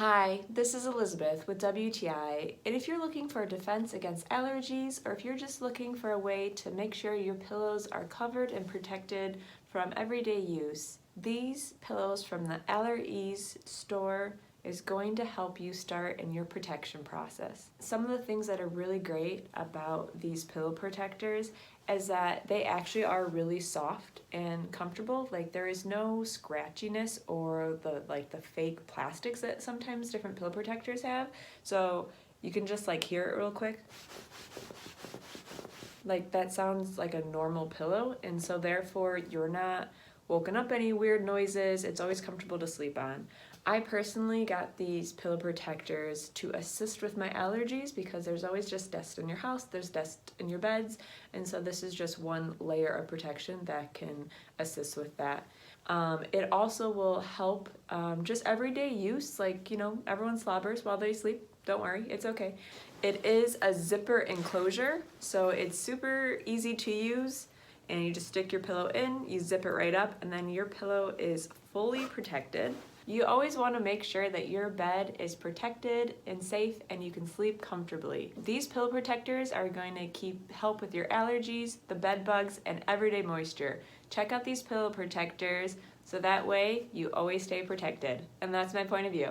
Hi, this is Elizabeth with WTI, and if you're looking for a defense against allergies, or if you're just looking for a way to make sure your pillows are covered and protected from everyday use, these pillows from the AllerEase store is going to help you start in your protection process. Some of the things that are really great about these pillow protectors is that they actually are really soft and comfortable. Like, there is no scratchiness or the fake plastics that sometimes different pillow protectors have. So you can just hear it real quick. Like, that sounds like a normal pillow, and so therefore you're not woken up any weird noises. It's always comfortable to sleep on. I personally got these pillow protectors to assist with my allergies because there's always just dust in your house, there's dust in your beds, and so this is just one layer of protection that can assist with that. It also will help just everyday use, everyone slobbers while they sleep. Don't worry, it's okay. It is a zipper enclosure, so it's super easy to use, and you just stick your pillow in, you zip it right up, and then your pillow is fully protected. You always want to make sure that your bed is protected and safe and you can sleep comfortably. These pillow protectors are going to help with your allergies, the bed bugs, and everyday moisture. Check out these pillow protectors so that way you always stay protected. And that's my point of view.